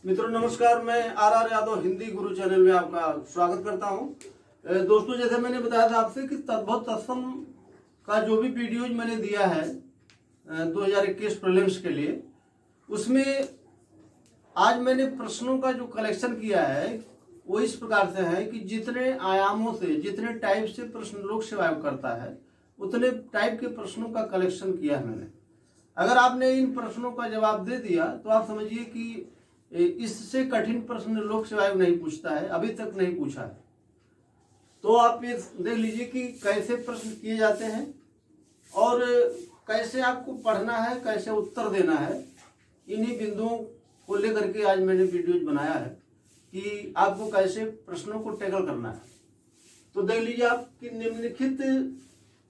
मित्रों नमस्कार, मैं are Yadav Hindi Guru channel में आपका स्वागत करता हूं। दोस्तों, जैसे मैंने बताया था आपसे कि तद्भव तत्सम का जो भी वीडियोज मैंने दिया है 2021 प्रीलिम्स के लिए, उसमें आज मैंने प्रश्नों का जो कलेक्शन किया है वो इस प्रकार से है कि जितने आयामों से, जितने टाइप से प्रश्न लोग सर्वाइव करता है उतने टाइप के प्रश्नों का कलेक्शन किया है मैंने। अगर आपने इन प्रश्नों का जवाब दे दिया तो आप समझिए कि इससे कठिन प्रश्न लोक सेवाएं नहीं पूछता है, अभी तक नहीं पूछा है। तो आप ये देख लीजिए कि कैसे प्रश्न किए जाते हैं और कैसे आपको पढ़ना है, कैसे उत्तर देना है। इन्हीं बिंदुओं को लेकर के आज मैंने वीडियो बनाया है कि आपको कैसे प्रश्नों को टैकल करना है। तो देख लीजिए आप कि निम्नलिखित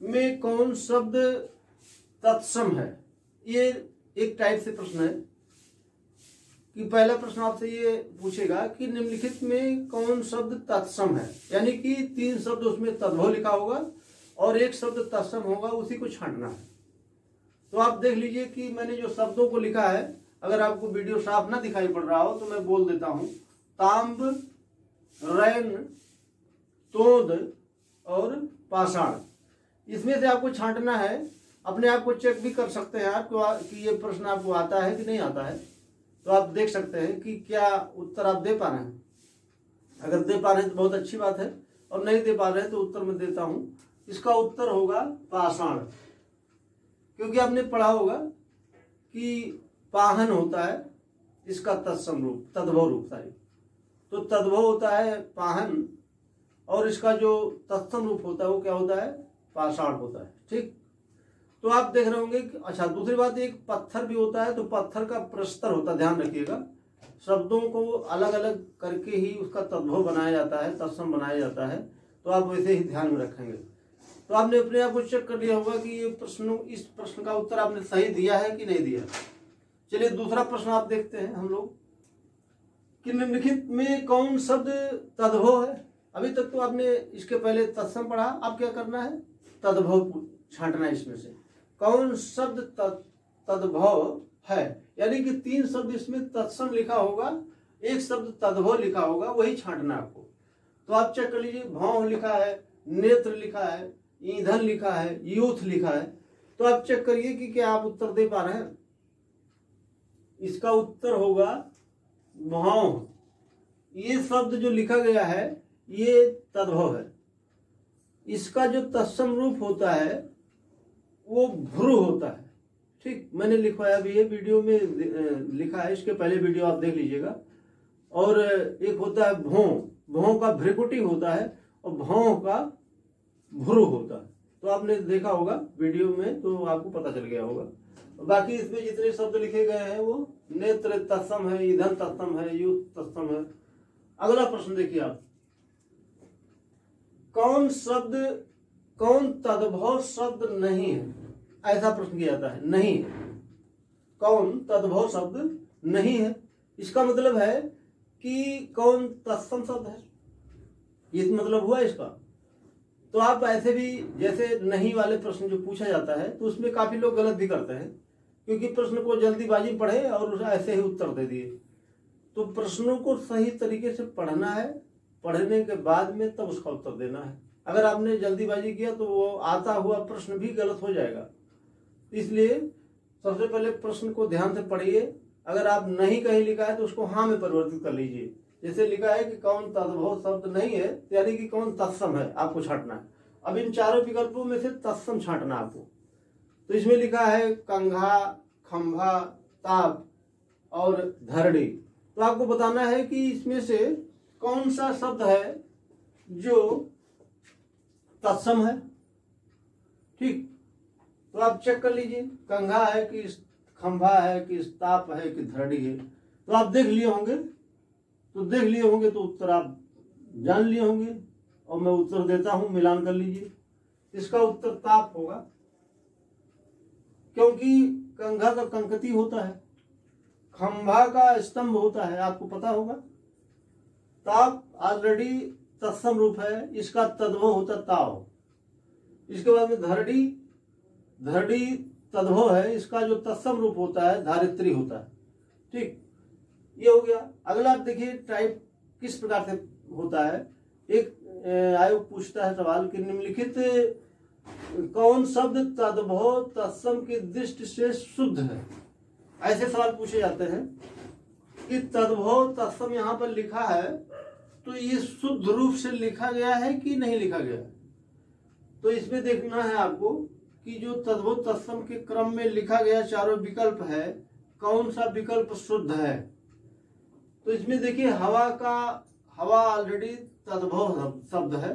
में कौन शब्द तत्सम है। ये एक टाइप से प्रश्न है कि पहला प्रश्न आपसे ये पूछेगा कि निम्नलिखित में कौन शब्द तत्सम है, यानी कि 3 शब्द उसमें तद्भव लिखा होगा और 1 शब्द तत्सम होगा, उसी को छांटना है। तो आप देख लीजिए कि मैंने जो शब्दों को लिखा है, अगर आपको वीडियो साफ ना दिखाई पड़ रहा हो तो मैं बोल देता हूं। तांब, रैन, तोंद और पाषाण, इसमें से आपको छांटना है। अपने आप को चेक भी कर सकते हैं आप कि ये प्रश्न आपको आता है कि नहीं आता है। तो आप देख सकते हैं कि क्या उत्तर आप दे पा रहे हैं। अगर दे पा रहे हैं तो बहुत अच्छी बात है, और नहीं दे पा रहे हैं तो उत्तर मैं देता हूं। इसका उत्तर होगा पाषाण, क्योंकि आपने पढ़ा होगा कि पाहन होता है इसका तत्सम रूप, तद्भव रूप था। तो तद्भव होता है पाहन और इसका जो तत्सम रूप होता है वो क्या होता है, पाषाण होता है। ठीक, तो आप देख रहे होंगे कि अच्छा, दूसरी बात, एक पत्थर भी होता है तो पत्थर का प्रस्तर होता है, ध्यान रखिएगा। शब्दों को अलग अलग करके ही उसका तद्भव बनाया जाता है, तत्सम बनाया जाता है। तो आप वैसे ही ध्यान में रखेंगे। तो आपने अपने आप को चेक कर लिया होगा कि ये इस प्रश्न का उत्तर आपने सही दिया है कि नहीं दिया। चलिए दूसरा प्रश्न आप देखते हैं हम लोग कि निम्नलिखित में कौन शब्द तद्भव है। अभी तक तो आपने इसके पहले तत्सम पढ़ा, अब क्या करना है, तद्भव छांटना है। इसमें से कौन शब्द तद्भव है, यानी कि 3 शब्द इसमें तत्सम लिखा होगा, 1 शब्द तद्भव लिखा होगा, वही छांटना आपको। तो आप चेक कर लीजिए, भौं लिखा है, नेत्र लिखा है, ईंधन लिखा है, यूथ लिखा है। तो आप चेक करिए कि क्या आप उत्तर दे पा रहे हैं। इसका उत्तर होगा भौं। ये शब्द जो लिखा गया है ये तद्भव है। इसका जो तत्सम रूप होता है वो भ्रू होता है। ठीक, मैंने लिखवाया भी है, वीडियो में लिखा है, इसके पहले वीडियो आप देख लीजिएगा। और एक होता है भौं, भौं का भ्रिकुटी होता है और भौं का भ्रू होता है। तो आपने देखा होगा वीडियो में, तो आपको पता चल गया होगा। बाकी इसमें जितने शब्द लिखे गए हैं वो नेत्र तत्सम है, ईंधन तत्सम है, यूथ तत्सम है। अगला प्रश्न देखिए आप, कौन तद्भव शब्द नहीं है, ऐसा प्रश्न किया जाता है। नहीं है, कौन तद्भव शब्द नहीं है, इसका मतलब है कि कौन तत्सम शब्द है, ये मतलब हुआ इसका। तो आप ऐसे भी, जैसे नहीं वाले प्रश्न जो पूछा जाता है तो उसमें काफी लोग गलत भी करते हैं, क्योंकि प्रश्न को जल्दीबाजी पढ़े और ऐसे ही उत्तर दे दिए। तो प्रश्नों को सही तरीके से पढ़ना है, पढ़ने के बाद में तब उसका उत्तर देना है। अगर आपने जल्दीबाजी किया तो वो आता हुआ प्रश्न भी गलत हो जाएगा। इसलिए सबसे पहले प्रश्न को ध्यान से पढ़िए। अगर आप नहीं कहीं लिखा है तो उसको हाँ में परिवर्तित कर लीजिए। जैसे लिखा है कि कौन तद्भव शब्द नहीं है, यानी कि कौन तत्सम है, आपको छांटना है। अब इन चारों विकल्पों में से तत्सम छांटना आपको। तो इसमें लिखा है कंघा, खंभा, ताप और धरड़ी। तो आपको बताना है कि इसमें से कौन सा शब्द है जो तत्सम है। ठीक, तो आप चेक कर लीजिए, कंघा है कि खंभा है कि ताप है कि धरड़ी है। तो आप देख लिए होंगे, तो उत्तर आप जान लिए होंगे। और मैं उत्तर देता हूं, मिलान कर लीजिए। इसका उत्तर ताप होगा, क्योंकि कंघा का कंकती होता है, खंभा का स्तंभ होता है, आपको पता होगा। ताप ऑलरेडी तत्सम रूप है, इसका तद्भव होता ताव। इसके बाद में धरड़ी तद्भव है, इसका जो तत्सम रूप होता है धारित्री होता है। ठीक, ये हो गया। अगला आप देखिए टाइप किस प्रकार से होता है। एक आयोग पूछता है सवाल कि निम्नलिखित कौन शब्द तद्भव तत्सम की दृष्टि से शुद्ध है। ऐसे सवाल पूछे जाते हैं कि तद्भव तत्सम यहाँ पर लिखा है तो ये शुद्ध रूप से लिखा गया है कि नहीं लिखा गया है। तो इसमें देखना है आपको कि जो तद्भव तत्सम के क्रम में लिखा गया चारों विकल्प है, कौन सा विकल्प शुद्ध है। तो इसमें देखिए हवा ऑलरेडी तद्भव शब्द है,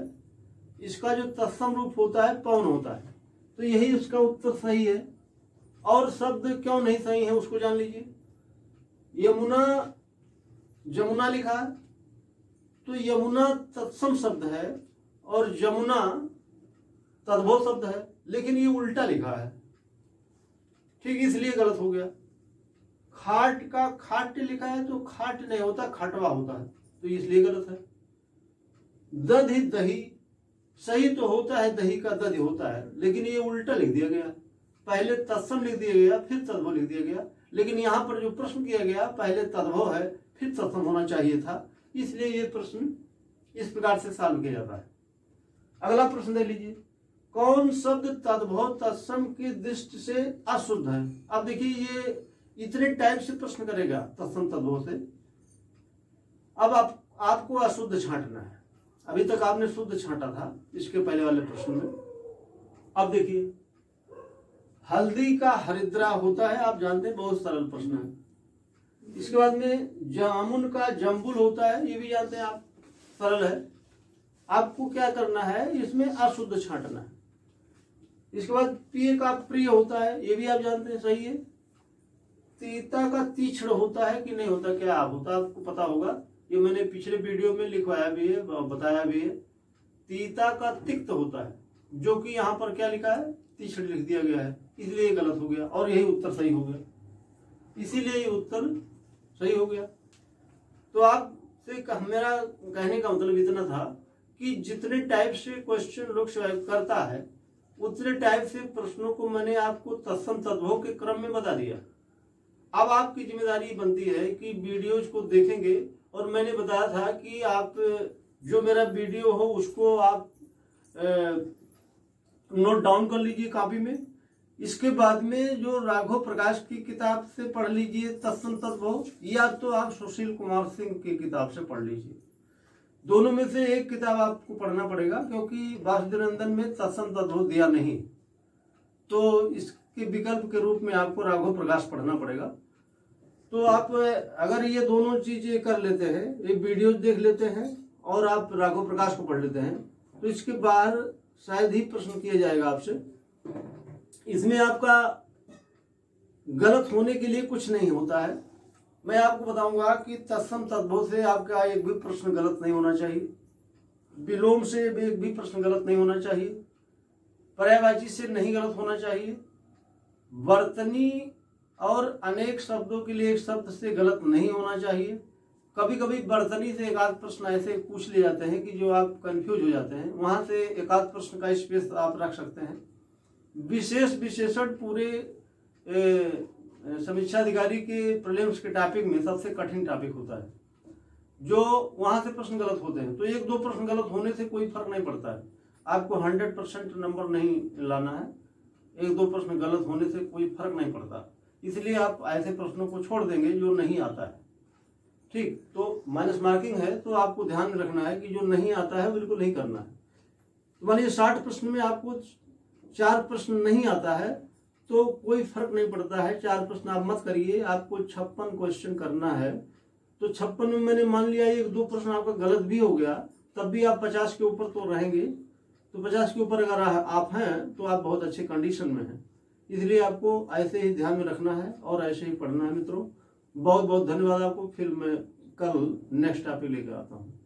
इसका जो तत्सम रूप होता है पवन होता है, तो यही इसका उत्तर सही है। और शब्द क्यों नहीं सही है उसको जान लीजिए। जमुना लिखा है तो यमुना तत्सम शब्द है और जमुना तद्भव शब्द है, लेकिन ये उल्टा लिखा है, ठीक, इसलिए गलत हो गया। खाट का खाट लिखा है तो खाट नहीं होता, खाटवा होता है, तो इसलिए गलत है। दधि दही सही तो होता है, दही का दधि होता है, लेकिन ये उल्टा लिख दिया गया। पहले तत्सम लिख दिया गया फिर तद्भव लिख दिया गया, लेकिन यहाँ पर जो प्रश्न किया गया पहले तद्भव है फिर तत्सम होना चाहिए था, इसलिए ये प्रश्न इस प्रकार से सॉल्व किया जाता है। अगला प्रश्न देख लीजिए, कौन शब्द तद्भव तत्सम की दृष्टि से अशुद्ध है। अब देखिए ये इतने टाइप से प्रश्न करेगा तत्सम तद्भव से। अब आपको अशुद्ध छांटना है। अभी तक आपने शुद्ध छांटा था इसके पहले वाले प्रश्न में। अब देखिए हल्दी का हरिद्रा होता है, आप जानते हैं, बहुत सरल प्रश्न है। इसके बाद में जामुन का जम्बुल होता है, ये भी जानते हैं आप, सरल है। आपको क्या करना है, इसमें अशुद्ध छांटना है। इसके बाद पिय का प्रिय होता है, ये भी आप जानते हैं, सही है। तीता का तीक्ष्ण होता है कि नहीं होता, क्या आप होता आपको पता होगा, ये मैंने पिछले वीडियो में लिखवाया भी है, बताया भी है। तीता का तिक्त होता है, जो कि यहाँ पर क्या लिखा है, तीक्ष्ण लिख दिया गया है, इसलिए गलत हो गया और यही उत्तर सही हो गया, इसीलिए ये उत्तर सही हो गया। तो आपसे मेरा कहने का मतलब इतना था कि जितने टाइप से क्वेश्चन लोग करता है उतने टाइप से प्रश्नों को मैंने आपको तत्सम तद्भव के क्रम में बता दिया। अब आपकी जिम्मेदारी बनती है कि वीडियोज को देखेंगे, और मैंने बताया था कि आप जो मेरा वीडियो हो उसको आप नोट डाउन कर लीजिए कॉपी में। इसके बाद में जो राघव प्रकाश की किताब से पढ़ लीजिए तत्सम तद्भव, या तो आप सुशील कुमार सिंह की किताब से पढ़ लीजिए। दोनों में से एक किताब आपको पढ़ना पड़ेगा, क्योंकि वासुदेवनंदन में तत्सम तद्भव दिया नहीं, तो इसके विकल्प के रूप में आपको राघव प्रकाश पढ़ना पड़ेगा। तो आप अगर ये दोनों चीजें कर लेते हैं, ये वीडियो देख लेते हैं और आप राघव प्रकाश को पढ़ लेते हैं, तो इसके बाहर शायद ही प्रश्न किया जाएगा आपसे। इसमें आपका गलत होने के लिए कुछ नहीं होता है। मैं आपको बताऊंगा कि तत्सम तद्भव से आपका एक भी प्रश्न गलत नहीं होना चाहिए, विलोम से एक भी प्रश्न गलत नहीं होना चाहिए, पर्यायवाची से नहीं गलत होना चाहिए, वर्तनी और अनेक शब्दों के लिए एक शब्द से गलत नहीं होना चाहिए। कभी कभी वर्तनी से एक आध प्रश्न ऐसे पूछ ले जाते हैं कि जो आप कंफ्यूज हो जाते हैं, वहां से एक आध प्रश्न का स्पेस आप रख सकते हैं। विशेष विशेषण पूरे समीक्षा अधिकारी के प्रीलिम्स के टॉपिक में सबसे कठिन टॉपिक होता है, जो वहां से प्रश्न गलत होते हैं। तो एक दो प्रश्न गलत होने से कोई फर्क नहीं पड़ता है, आपको 100% नंबर नहीं लाना है, एक दो प्रश्न गलत होने से कोई फर्क नहीं पड़ता। इसलिए आप ऐसे प्रश्नों को छोड़ देंगे जो नहीं आता है, ठीक। तो माइनस मार्किंग है, तो आपको ध्यान में रखना है कि जो नहीं आता है बिल्कुल नहीं करना है। तो मानिए 60 प्रश्न में आपको 4 प्रश्न नहीं आता है तो कोई फर्क नहीं पड़ता है, 4 प्रश्न आप मत करिए, आपको 56 क्वेश्चन करना है। तो 56 में मैंने मान लिया एक दो प्रश्न आपका गलत भी हो गया, तब भी आप 50 के ऊपर तो रहेंगे। तो 50 के ऊपर अगर आप हैं तो आप बहुत अच्छे कंडीशन में हैं, इसलिए आपको ऐसे ही ध्यान में रखना है और ऐसे ही पढ़ना है। मित्रों बहुत बहुत धन्यवाद आपको। फिर मैं कल नेक्स्ट टॉपिक लेकर आता हूँ।